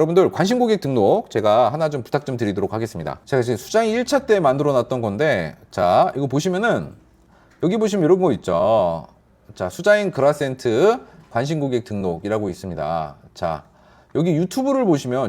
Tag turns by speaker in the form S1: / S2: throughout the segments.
S1: 여러분들 관심 고객 등록 제가 하나 좀 부탁 좀 드리도록 하겠습니다. 제가 지금 수장이 1차 때 만들어 놨던 건데, 자, 이거 보시면은 여기 보시면 이런 거 있죠. 자, 수자인 그라센트 관심 고객 등록이라고 있습니다. 자, 여기 유튜브를 보시면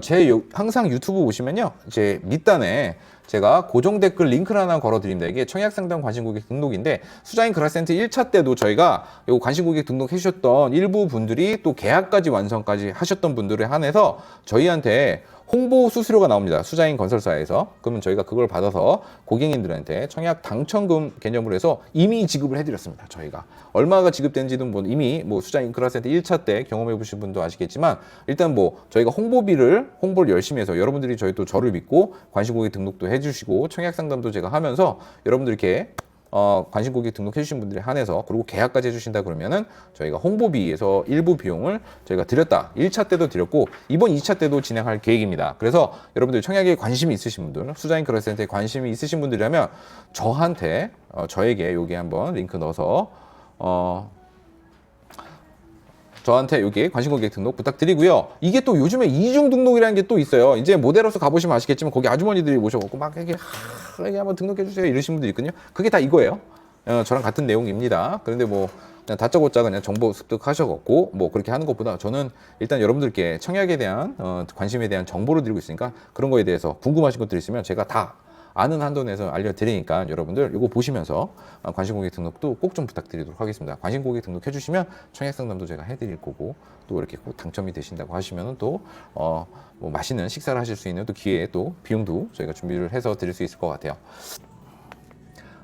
S1: 항상 유튜브 보시면요, 이제 밑단에 제가 고정 댓글 링크를 하나 걸어 드립니다. 이게 청약 상담 관심 고객 등록인데, 수자인 그라센트 1차 때도 저희가 요 관심 고객 등록 해주셨던 일부 분들이 또 계약까지 완성까지 하셨던 분들에 한해서 저희한테 홍보 수수료가 나옵니다. 수자인 건설사에서. 그러면 저희가 그걸 받아서 고객님들한테 청약 당첨금 개념으로 해서 이미 지급을 해드렸습니다. 저희가 얼마가 지급된지는 뭐 이미 뭐 수자인 그라센트 1차 때 경험해 보신 분도 아시겠지만, 일단 뭐 저희가 홍보를 열심히 해서 여러분들이 저희 또 저를 믿고 관심 고객 등록도 해주시고 청약 상담도 제가 하면서 여러분들 이렇게 관심 고객 등록해 주신 분들에 한해서, 그리고 계약까지 해주신다 그러면은 저희가 홍보비에서 일부 비용을 저희가 드렸다. 1차 때도 드렸고 이번 2차 때도 진행할 계획입니다. 그래서 여러분들 청약에 관심이 있으신 분들, 수자인 그라센트에 관심이 있으신 분들이라면 저한테 저에게 여기 한번 링크 넣어서 저한테 여기 관심 고객 등록 부탁드리고요. 이게 또 요즘에 이중 등록이라는 게 또 있어요. 이제 모델하우스 가보시면 아시겠지만 거기 아주머니들이 모셔갖고 막 이게 한번 등록해주세요 이러신 분들 있거든요. 그게 다 이거예요. 저랑 같은 내용입니다. 그런데 뭐 그냥 다짜고짜 그냥 정보 습득하셔갖고 뭐 그렇게 하는 것보다 저는 일단 여러분들께 청약에 대한 관심에 대한 정보를 드리고 있으니까, 그런 거에 대해서 궁금하신 것들 있으면 제가 다 아는 한도 내에서 알려드리니까 여러분들 이거 보시면서 관심 고객 등록도 꼭 좀 부탁드리도록 하겠습니다. 관심 고객 등록 해주시면 청약 상담도 제가 해드릴 거고, 또 이렇게 꼭 당첨이 되신다고 하시면은 또 뭐 맛있는 식사를 하실 수 있는 또 기회에 또 비용도 저희가 준비를 해서 드릴 수 있을 것 같아요.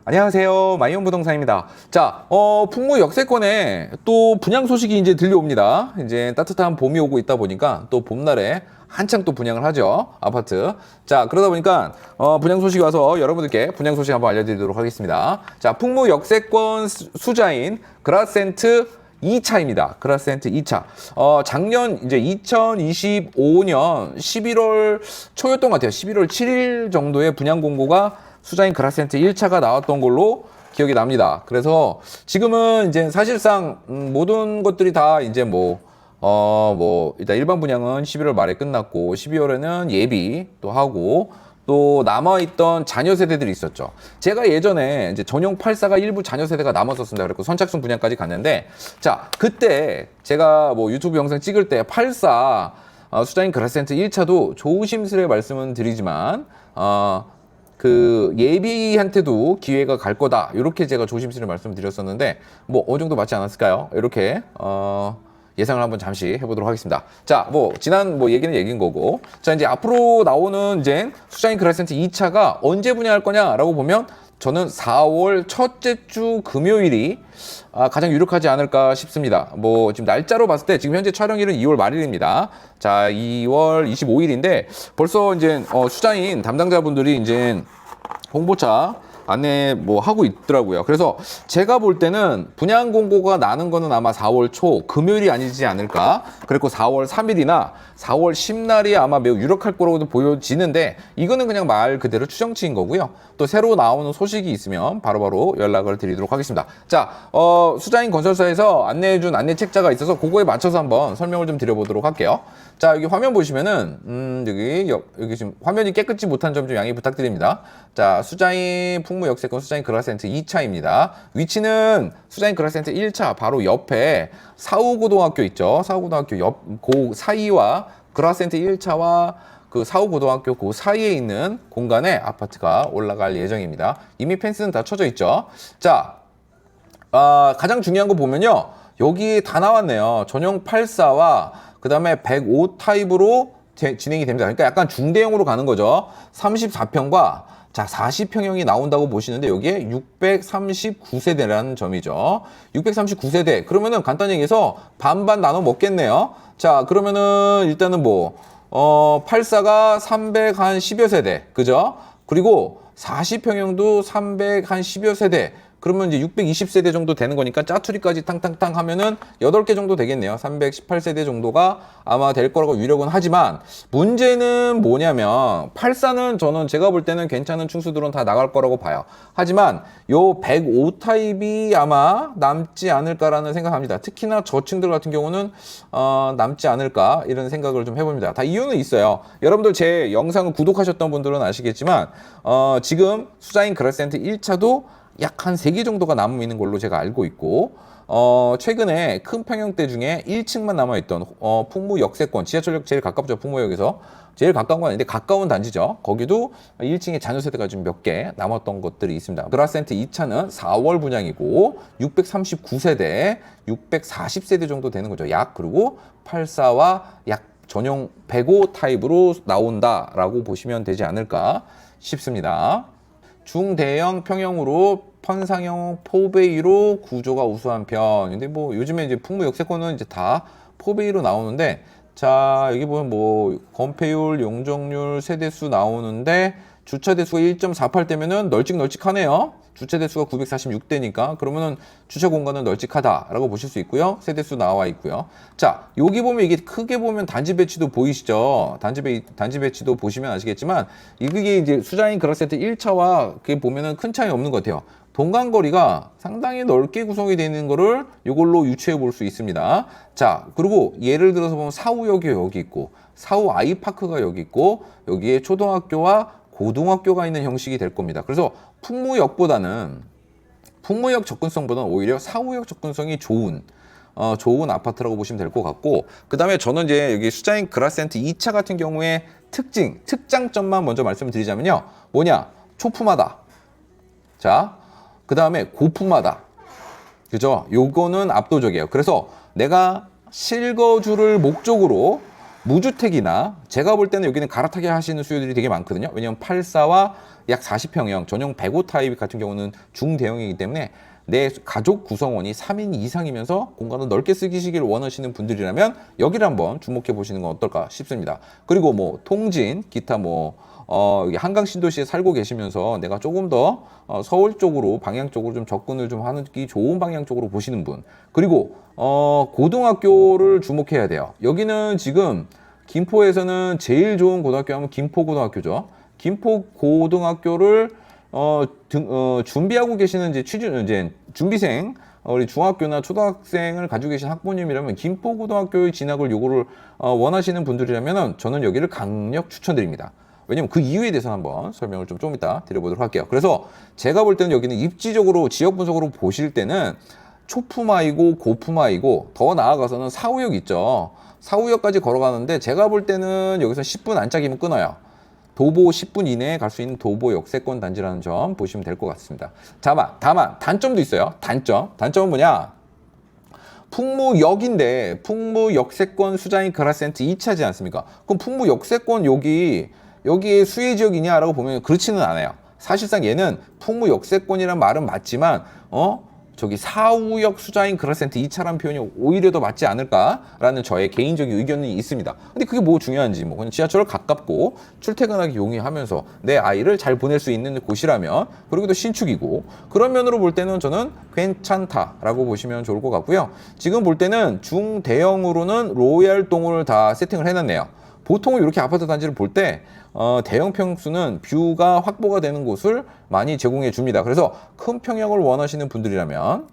S1: 안녕하세요, 마이온 부동산입니다. 자, 풍무 역세권에 또 분양 소식이 이제 들려옵니다. 이제 따뜻한 봄이 오고 있다 보니까 또 봄날에 한창 또 분양을 하죠, 아파트. 자, 그러다 보니까 분양 소식이 와서 여러분들께 분양 소식 한번 알려드리도록 하겠습니다. 자, 풍무 역세권 수자인 그라센트 2차입니다. 그라센트 2차. 작년 이제 2025년 11월 초였던 것 같아요. 11월 7일 정도에 분양 공고가 수자인 그라센트 1차가 나왔던 걸로 기억이 납니다. 그래서 지금은 이제 사실상 모든 것들이 다 이제 일단 일반 분양은 11월 말에 끝났고 12월에는 예비 또 하고, 또 남아있던 자녀 세대들이 있었죠. 제가 예전에 이제 전용 84가 일부 자녀 세대가 남았었습니다. 그래서 선착순 분양까지 갔는데, 자, 그때 제가 뭐 유튜브 영상 찍을 때 84 수자인 그라센트 1차도 조심스레 말씀은 드리지만 그 예비한테도 기회가 갈 거다, 이렇게 제가 조심스레 말씀드렸었는데 뭐 어느 정도 맞지 않았을까요? 이렇게 예상을 한번 잠시 해보도록 하겠습니다. 자, 뭐 지난 얘기는 얘기인 거고, 자, 이제 앞으로 나오는 이제 수자인 그라센트 2차가 언제 분양할 거냐라고 보면 저는 4월 첫째 주 금요일이 가장 유력하지 않을까 싶습니다. 뭐 지금 날짜로 봤을 때 지금 현재 촬영일은 2월 말일입니다. 자, 2월 25일인데 벌써 이제 수자인 담당자분들이 이제 홍보차 안내 하고 있더라고요. 그래서 제가 볼 때는 분양 공고가 나는 거는 아마 4월 초 금요일이 아니지 않을까. 그리고 4월 3일이나 4월 10날이 아마 매우 유력할 거라고도 보여지는데, 이거는 그냥 말 그대로 추정치인 거고요. 또 새로 나오는 소식이 있으면 바로바로 연락을 드리도록 하겠습니다. 자, 수자인 건설사에서 안내해준 안내 책자가 있어서 그거에 맞춰서 한번 설명을 좀 드려보도록 할게요. 자, 여기 화면 보시면은 여기 지금 화면이 깨끗이 못한 점 좀 양해 부탁드립니다. 자, 수자인 풍무 역세권 수자인 그라센트 2차입니다. 위치는 수자인 그라센트 1차 바로 옆에 사우고등학교 있죠. 사우고등학교 그 사이와 그라센트 1차와 그 사우고등학교 그 사이에 있는 공간에 아파트가 올라갈 예정입니다. 이미 펜스는 다 쳐져 있죠. 자, 가장 중요한 거 보면요, 여기 다 나왔네요. 전용 84와 그 다음에 105 타입으로 진행이 됩니다. 그러니까 약간 중대형으로 가는 거죠. 34평과 자 40평형이 나온다고 보시는데, 여기에 639세대라는 점이죠. 639세대 그러면은 간단히 얘기해서 반반 나눠 먹겠네요. 자, 그러면은 일단은 84가 310여 세대, 그죠? 그리고 40평형도 310여 세대. 그러면 이제 620세대 정도 되는 거니까 짜투리까지 탕탕탕 하면은 8개 정도 되겠네요. 318세대 정도가 아마 될 거라고 유력은 하지만 문제는 뭐냐면 84는 저는 제가 볼 때는 괜찮은 충수들은 다 나갈 거라고 봐요. 하지만 요 105 타입이 아마 남지 않을까라는 생각합니다. 특히나 저층들 같은 경우는 남지 않을까 이런 생각을 좀 해봅니다. 다 이유는 있어요. 여러분들 제 영상을 구독하셨던 분들은 아시겠지만 지금 수자인 그라센트 1차도 약 한 3개 정도가 남아 있는 걸로 제가 알고 있고 최근에 큰 평형대 중에 1층만 남아있던 풍무 역세권 지하철역 제일 가깝죠. 풍무역에서 제일 가까운 건 아닌데 가까운 단지죠. 거기도 1층에 잔여세대가 좀 몇 개 남았던 것들이 있습니다. 그라센트 2차는 4월 분양이고 639세대 640세대 정도 되는 거죠. 약. 그리고 84와 약 전용 105 타입으로 나온다라고 보시면 되지 않을까 싶습니다. 중대형 평형으로 편상형 4베이로 구조가 우수한 편. 근데 뭐 요즘에 이제 풍무 역세권은 이제 다 4베이로 나오는데, 자 여기 보면 뭐 건폐율, 용적률, 세대수 나오는데 주차 대수가 1.48대면은 널찍널찍하네요. 주차 대수가 946대니까 그러면은 주차 공간은 널찍하다라고 보실 수 있고요. 세대수 나와 있고요. 자, 여기 보면 이게 크게 보면 단지 배치도 보이시죠? 단지 배치도 보시면 아시겠지만 이게 이제 수자인 그라센트 1차와 그게 보면은 큰 차이 없는 것 같아요. 동간거리가 상당히 넓게 구성이 되어 있는 거를 이걸로 유추해 볼 수 있습니다. 자, 그리고 예를 들어서 보면 사후역이 여기 있고 사후 아이파크가 여기 있고 여기에 초등학교와 고등학교가 있는 형식이 될 겁니다. 그래서 풍무역 접근성보다는 오히려 사후역 접근성이 좋은 아파트라고 보시면 될 것 같고, 그 다음에 저는 이제 여기 수자인 그라센트 2차 같은 경우에 특장점만 먼저 말씀드리자면요. 뭐냐? 초품하다. 자, 그 다음에 고품하다. 그죠? 요거는 압도적이에요. 그래서 내가 실거주를 목적으로 무주택이나 제가 볼 때는 여기는 갈아타기 하시는 수요들이 되게 많거든요. 왜냐면 84와 약 40평형 전용 105 타입 같은 경우는 중대형이기 때문에 내 가족 구성원이 3인 이상이면서 공간을 넓게 쓰시길 원하시는 분들이라면 여기를 한번 주목해 보시는 건 어떨까 싶습니다. 그리고 뭐 통진, 기타 여기 한강 신도시에 살고 계시면서 내가 조금 더 서울 쪽으로 방향 쪽으로 좀 접근을 좀 하기 좋은 방향 쪽으로 보시는 분, 그리고 고등학교를 주목해야 돼요. 여기는 지금 김포에서는 제일 좋은 고등학교 하면 김포고등학교죠. 김포고등학교를 준비하고 계시는 이제 준비생 우리 중학교나 초등학생을 가지고 계신 학부모님이라면 김포고등학교의 진학을 요구를 원하시는 분들이라면 저는 여기를 강력 추천드립니다. 왜냐면 그 이유에 대해서 한번 설명을 좀 이따 드려보도록 할게요. 그래서 제가 볼 때는 여기는 입지적으로 지역 분석으로 보실 때는 초품화이고 고품화이고 더 나아가서는 사후역 있죠. 사후역까지 걸어가는데 제가 볼 때는 여기서 10분 안짝이면 끊어요. 도보 10분 이내에 갈 수 있는 도보 역세권 단지라는 점 보시면 될 것 같습니다. 다만 단점도 있어요. 단점은 뭐냐? 풍무역인데 풍무 역세권 수자인 그라센트 2차지 않습니까? 그럼 풍무 역세권 여기에 수혜 지역이냐라고 보면 그렇지는 않아요. 사실상 얘는 풍무 역세권이란 말은 맞지만 저기 사후역 수자인 그라센트 2차라는 표현이 오히려 더 맞지 않을까라는 저의 개인적인 의견이 있습니다. 근데 그게 뭐 중요한지 그냥 지하철을 가깝고 출퇴근하기 용이하면서 내 아이를 잘 보낼 수 있는 곳이라면, 그리고 또 신축이고 그런 면으로 볼 때는 저는 괜찮다라고 보시면 좋을 것 같고요. 지금 볼 때는 중대형으로는 로얄동을 다 세팅을 해놨네요. 보통 이렇게 아파트 단지를 볼 때 대형 평수는 뷰가 확보가 되는 곳을 많이 제공해 줍니다. 그래서 큰 평형을 원하시는 분들이라면은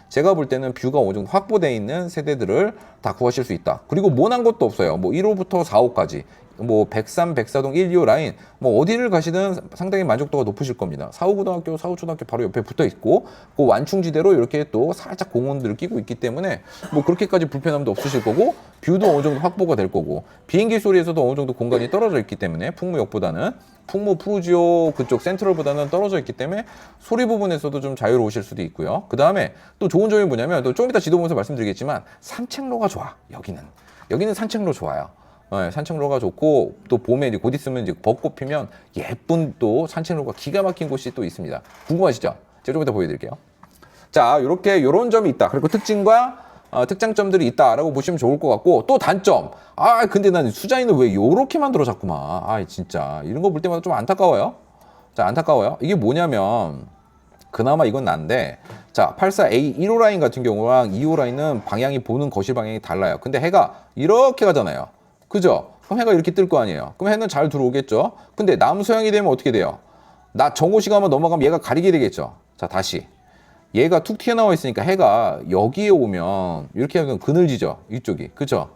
S1: 제가 볼 때는 뷰가 어느 정도 확보되어 있는 세대들을 다 구하실 수 있다. 그리고 모난 것도 없어요. 뭐 1호부터 4호까지 뭐 103, 104동 1, 2호 라인 뭐 어디를 가시든 상당히 만족도가 높으실 겁니다. 사후고등학교, 사후초등학교 바로 옆에 붙어 있고 그 완충지대로 이렇게 또 살짝 공원들을 끼고 있기 때문에 뭐 그렇게까지 불편함도 없으실 거고 뷰도 어느 정도 확보가 될 거고 비행기 소리에서도 어느 정도 공간이 떨어져 있기 때문에 풍무역보다는 풍무 푸르지오 그쪽 센트럴보다는 떨어져 있기 때문에 소리 부분에서도 좀 자유로우실 수도 있고요. 그 다음에 또 좋은 점이 뭐냐면 또 좀 이따 지도 보면서 말씀드리겠지만 산책로가 좋아. 여기는 산책로 좋아요. 네, 산책로가 좋고 또 봄에 이제 곧 있으면 이제 벚꽃 피면 예쁜 또 산책로가 기가 막힌 곳이 또 있습니다. 궁금하시죠? 제가 좀 이따 보여드릴게요. 자, 요런 점이 있다. 그리고 특장점들이 있다라고 보시면 좋을 것 같고, 또 단점. 근데 난 수자인을 왜 요렇게 만들어 잤구만. 진짜 이런 거 볼 때마다 좀 안타까워요. 자, 안타까워요. 이게 뭐냐면 그나마 이건 난데, 자, 84A 1호 라인 같은 경우랑 2호 라인은 방향이 보는 거실 방향이 달라요. 근데 해가 이렇게 가잖아요. 그죠? 그럼 해가 이렇게 뜰 거 아니에요. 그럼 해는 잘 들어오겠죠? 근데 남서향이 되면 어떻게 돼요? 낮 정오시가 한번 넘어가면 얘가 가리게 되겠죠? 자, 다시. 얘가 툭 튀어나와 있으니까 해가 여기에 오면 이렇게 하면 그늘지죠? 이쪽이. 그죠?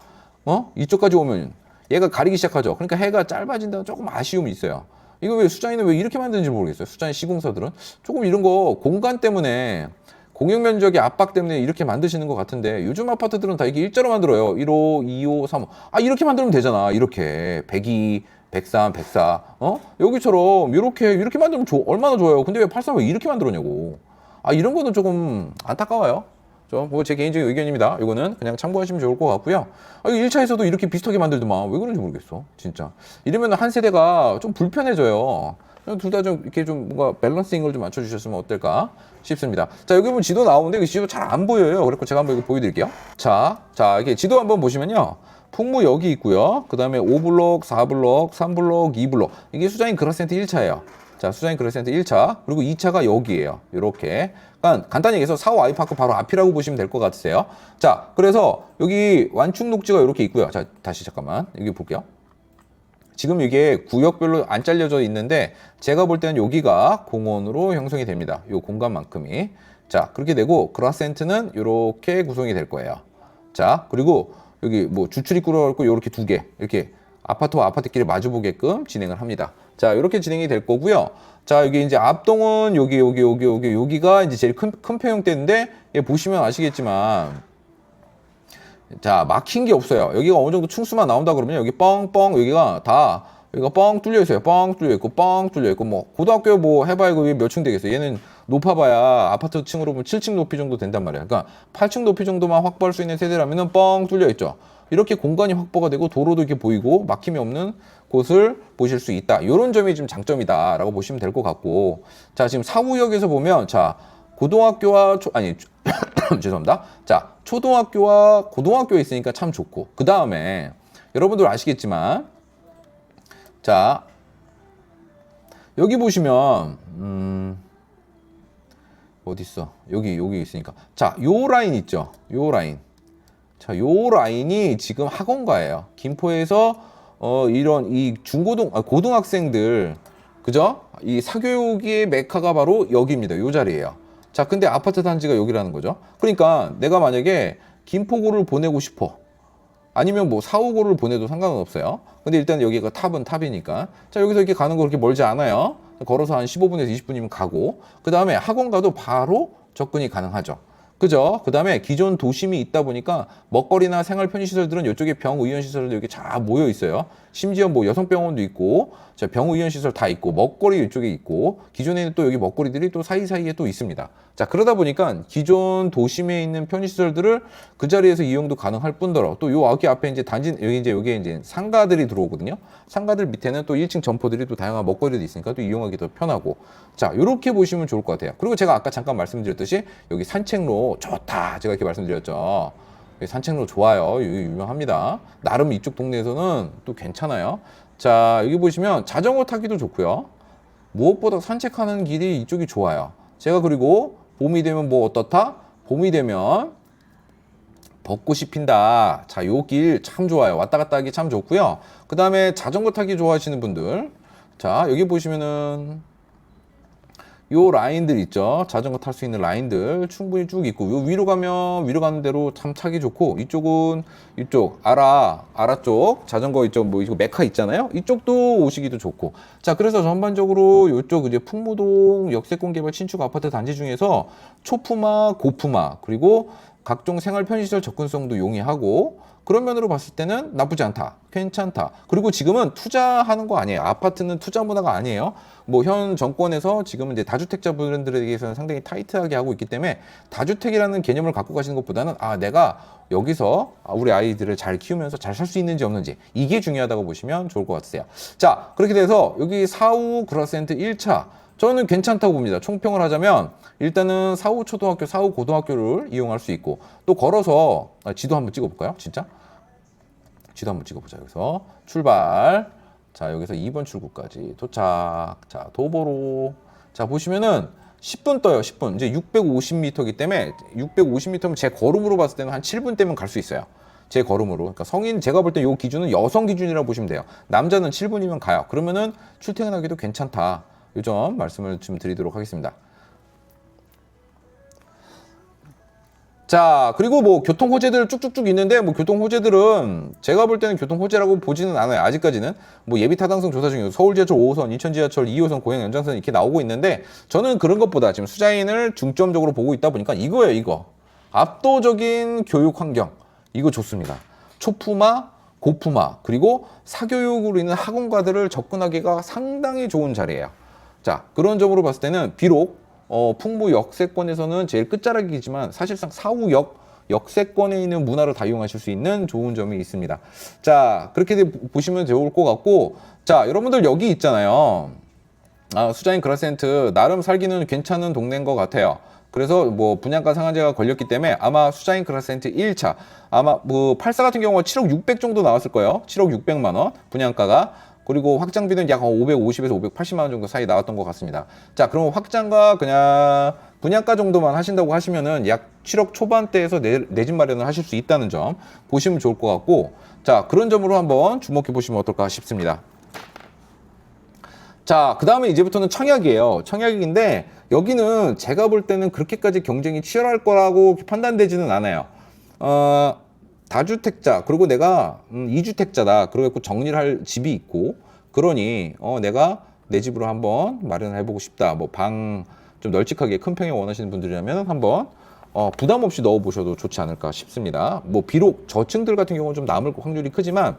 S1: 이쪽까지 오면 얘가 가리기 시작하죠. 그러니까 해가 짧아진다는 조금 아쉬움이 있어요. 이거 왜 수자인은 왜 이렇게 만드는지 모르겠어요. 수자인 시공사들은 조금 이런 거 공간 때문에 공용 면적의 압박 때문에 이렇게 만드시는 것 같은데, 요즘 아파트들은 다 이게 일자로 만들어요. 1호, 2호, 3호. 아, 이렇게 만들면 되잖아. 이렇게 102, 103, 104. 여기처럼 이렇게 만들면 얼마나 좋아요. 근데 왜 84 왜 이렇게 만들었냐고. 아, 이런 거는 조금 안타까워요. 뭐 제 개인적인 의견입니다. 이거는 그냥 참고하시면 좋을 것 같고요. 아, 1차에서도 이렇게 비슷하게 만들더만 왜 그런지 모르겠어. 진짜. 이러면 한 세대가 좀 불편해져요. 둘 다 좀 이렇게 좀 뭔가 밸런싱을 좀 맞춰주셨으면 어떨까 싶습니다. 자, 여기 보면 지도 나오는데 그 지도 잘 안 보여요. 그래서 제가 한번 이거 보여드릴게요. 자, 이렇게 지도 한번 보시면요. 풍무 여기 있고요. 그 다음에 5블록, 4블록, 3블록, 2블록. 이게 수자인 그라센트 1차예요. 자, 수자인 그라센트 1차. 그리고 2차가 여기에요. 이렇게. 그러니까 간단히 얘기해서 4호 아이파크 바로 앞이라고 보시면 될 것 같으세요. 자, 그래서 여기 완충 녹지가 이렇게 있고요. 자, 다시 잠깐만. 여기 볼게요. 지금 이게 구역별로 안 잘려져 있는데 제가 볼 때는 여기가 공원으로 형성이 됩니다. 이 공간만큼이. 자, 그렇게 되고 그라센트는 이렇게 구성이 될 거예요. 자, 그리고 여기 뭐 주출입구로 있고 이렇게 두 개, 이렇게 아파트와 아파트끼리 마주보게끔 진행을 합니다. 자, 이렇게 진행이 될 거고요. 자, 여기 이제 앞동은 여기가 이제 제일 큰 평형대인데, 얘 보시면 아시겠지만, 자, 막힌 게 없어요. 여기가 어느 정도 층수만 나온다 그러면 여기 뻥뻥, 여기가 뻥 뚫려 있어요. 뻥 뚫려 있고, 뻥 뚫려 있고, 뭐 고등학교 뭐 해봐야 이거 몇 층 되겠어요. 얘는 높아봐야 아파트 층으로 보면 7층 높이 정도 된단 말이에요. 그러니까 8층 높이 정도만 확보할 수 있는 세대라면은 뻥 뚫려 있죠. 이렇게 공간이 확보가 되고 도로도 이렇게 보이고 막힘이 없는 곳을 보실 수 있다. 이런 점이 좀 장점이다라고 보시면 될 것 같고, 자, 지금 사후역에서 보면, 자, 고등학교와 죄송합니다. 자, 초등학교와 고등학교에 있으니까 참 좋고, 그 다음에 여러분들 아시겠지만, 자, 여기 보시면 어디 있어? 여기 있으니까, 자, 요 라인 있죠? 요 라인. 자, 요 라인이 지금 학원가예요. 김포에서 이런 이 고등학생들, 그죠? 이 사교육의 메카가 바로 여기입니다. 요 자리예요. 자, 근데 아파트 단지가 여기라는 거죠. 그러니까 내가 만약에 김포고를 보내고 싶어. 아니면 뭐 사호고를 보내도 상관은 없어요. 근데 일단 여기가 탑은 탑이니까. 자, 여기서 이렇게 가는 거 그렇게 멀지 않아요. 걸어서 한 15분에서 20분이면 가고. 그 다음에 학원 가도 바로 접근이 가능하죠. 그죠? 그 다음에 기존 도심이 있다 보니까 먹거리나 생활 편의시설들은 이쪽에 병의원시설도 이렇게 잘 모여 있어요. 심지어 뭐 여성병원도 있고, 자, 병의원시설 다 있고, 먹거리 이쪽에 있고, 기존에는 또 여기 먹거리들이 또 사이사이에 또 있습니다. 자, 그러다 보니까 기존 도심에 있는 편의시설들을 그 자리에서 이용도 가능할 뿐더러, 또 요 여기 앞에 이제 여기에 이제 상가들이 들어오거든요. 상가들 밑에는 또 1층 점포들이 또 다양한 먹거리도 있으니까 또 이용하기 더 편하고. 자, 요렇게 보시면 좋을 것 같아요. 그리고 제가 아까 잠깐 말씀드렸듯이 여기 산책로 좋다. 제가 이렇게 말씀드렸죠. 산책로 좋아요. 여기 유명합니다. 나름 이쪽 동네에서는 또 괜찮아요. 자, 여기 보시면 자전거 타기도 좋고요. 무엇보다 산책하는 길이 이쪽이 좋아요. 제가 그리고 봄이 되면 뭐 어떻다? 봄이 되면 벚꽃이 핀다. 자, 요 길 참 좋아요. 왔다 갔다 하기 참 좋고요. 그 다음에 자전거 타기 좋아하시는 분들, 자, 여기 보시면은 요 라인들 있죠. 자전거 탈 수 있는 라인들 충분히 쭉 있고, 요 위로 가는 대로 참 타기 좋고, 이쪽은 이쪽 아라 쪽 자전거 이쪽 뭐 이거 메카 있잖아요. 이쪽도 오시기도 좋고. 자, 그래서 전반적으로 요쪽 이제 풍무동 역세권 개발 신축 아파트 단지 중에서 초품화, 고품화, 그리고 각종 생활 편의시설 접근성도 용이하고, 그런 면으로 봤을 때는 나쁘지 않다. 괜찮다. 그리고 지금은 투자하는 거 아니에요. 아파트는 투자 문화가 아니에요. 뭐 현 정권에서 지금은 이제 다주택자 분들에게서는 상당히 타이트하게 하고 있기 때문에 다주택이라는 개념을 갖고 가시는 것보다는 내가 여기서 우리 아이들을 잘 키우면서 잘 살 수 있는지 없는지, 이게 중요하다고 보시면 좋을 것 같으세요. 자, 그렇게 돼서 여기 사후 그라센트 1차 저는 괜찮다고 봅니다. 총평을 하자면 일단은 사후 초등학교, 사후 고등학교를 이용할 수 있고, 또 걸어서 지도 한번 찍어볼까요? 진짜? 지도 한번 찍어보자. 여기서 출발. 자, 여기서 2번 출구까지 도착. 자, 도보로. 자, 보시면은 10분 떠요. 10분. 이제 650m이기 때문에 650m면 제 걸음으로 봤을 때는 한 7분 때면 갈 수 있어요. 제 걸음으로. 그러니까 성인, 제가 볼 때 요 기준은 여성 기준이라고 보시면 돼요. 남자는 7분이면 가요. 그러면은 출퇴근하기도 괜찮다. 이 점 말씀을 좀 드리도록 하겠습니다. 자, 그리고 뭐 교통 호재들 쭉쭉쭉 있는데, 뭐 교통 호재들은 제가 볼 때는 교통 호재라고 보지는 않아요. 아직까지는 뭐 예비 타당성 조사 중이고 서울 지하철 5호선, 인천 지하철 2호선, 고양 연장선 이렇게 나오고 있는데, 저는 그런 것보다 지금 수자인을 중점적으로 보고 있다 보니까 이거예요. 이거 압도적인 교육 환경, 이거 좋습니다. 초품화, 고품화, 그리고 사교육으로 있는 학원가들을 접근하기가 상당히 좋은 자리예요. 자, 그런 점으로 봤을 때는 비록 풍무 역세권에서는 제일 끝자락이지만 사실상 사후역 역세권에 있는 문화를 다 이용하실 수 있는 좋은 점이 있습니다. 자, 그렇게 보시면 좋을 것 같고, 자, 여러분들 여기 있잖아요. 수자인 그라센트 나름 살기는 괜찮은 동네인 것 같아요. 그래서 뭐 분양가 상한제가 걸렸기 때문에 아마 수자인 그라센트 1차 아마 뭐 84 같은 경우가 7억 600 정도 나왔을 거예요. 7억 600만 원 분양가가. 그리고 확장비는 약 550에서 580만 원 정도 사이 나왔던 것 같습니다. 자, 그럼 확장과 그냥 분양가 정도만 하신다고 하시면은 약 7억 초반대에서 내 집 마련을 하실 수 있다는 점 보시면 좋을 것 같고, 자, 그런 점으로 한번 주목해 보시면 어떨까 싶습니다. 자, 그 다음에 이제부터는 청약이에요. 청약인데 여기는 제가 볼 때는 그렇게까지 경쟁이 치열할 거라고 판단되지는 않아요. 다주택자, 그리고 내가 2주택자다. 그러고 정리를 할 집이 있고, 그러니 내가 내 집으로 한번 마련을 해보고 싶다. 뭐 방 좀 널찍하게 큰 평에 원하시는 분들이라면 한번 부담 없이 넣어보셔도 좋지 않을까 싶습니다. 뭐 비록 저층들 같은 경우는 좀 남을 확률이 크지만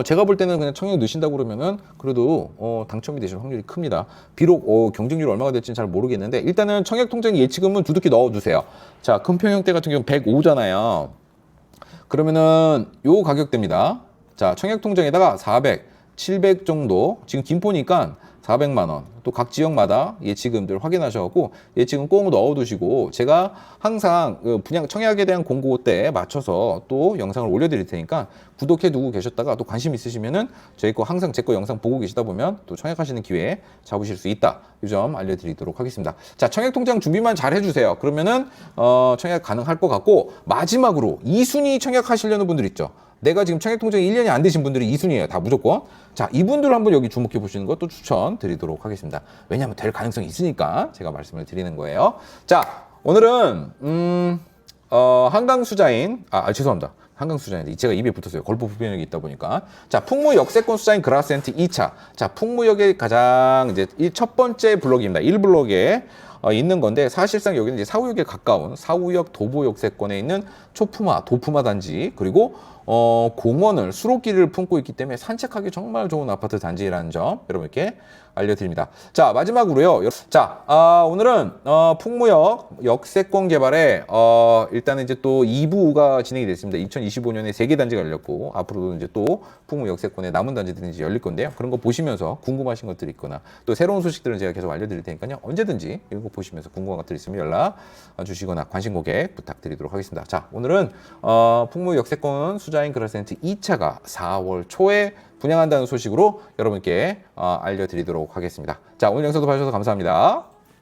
S1: 제가 볼 때는 그냥 청약 넣으신다고 그러면은 그래도 당첨이 되실 확률이 큽니다. 비록 경쟁률이 얼마가 될지는 잘 모르겠는데 일단은 청약 통장 예치금은 두둑히 넣어두세요. 자, 큰 평형대 같은 경우 105잖아요. 그러면은 요 가격대입니다. 자, 청약 통장에다가 400, 700 정도, 지금 김포니까 400만 원. 또 각 지역마다 예치금들 확인하셔갖고 예치금 꼭 넣어두시고, 제가 항상 분양 청약에 대한 공고 때 맞춰서 또 영상을 올려드릴 테니까 구독해 두고 계셨다가 또 관심 있으시면은 저희 거 항상 제 거 영상 보고 계시다 보면 또 청약하시는 기회 잡으실 수 있다. 이 점 알려드리도록 하겠습니다. 자, 청약 통장 준비만 잘 해주세요. 그러면은 청약 가능할 것 같고, 마지막으로 2순위 청약하시려는 분들 있죠. 내가 지금 청약 통장이 1년이 안 되신 분들이 2순위예요. 다 무조건. 자, 이분들 한번 여기 주목해 보시는 것도 추천드리도록 하겠습니다. 왜냐하면 될 가능성이 있으니까 제가 말씀을 드리는 거예요. 자, 오늘은 한강수자인 죄송합니다. 한강수자인데 제가 입에 붙었어요. 걸프 불변역이 있다 보니까. 자, 풍무 역세권 수자인 그라센트 2차. 자, 풍무역의 가장 이제 첫 번째 블록입니다. 1블록에 있는 건데, 사실상 여기는 이제 사후역에 가까운 사후역 도보역세권에 있는 초품화, 도품화 단지, 그리고 공원을 수록길을 품고 있기 때문에 산책하기 정말 좋은 아파트 단지라는 점 여러분께 알려드립니다. 자, 마지막으로요. 자, 오늘은 풍무역 역세권 개발에 일단은 이제 또 2부가 진행이 됐습니다. 2025년에 3개 단지가 열렸고, 앞으로도 이제 또 풍무 역세권의 남은 단지들이 이제 열릴 건데요. 그런 거 보시면서 궁금하신 것들이 있거나 또 새로운 소식들은 제가 계속 알려드릴 테니까요. 언제든지 이런 거 보시면서 궁금한 것들 있으면 연락 주시거나 관심 고객 부탁드리도록 하겠습니다. 자, 오늘은 풍무 역세권 수자인 그라센트 2차가 4월 초에 분양한다는 소식으로 여러분께 알려드리도록 하겠습니다. 자, 오늘 영상도 봐주셔서 감사합니다.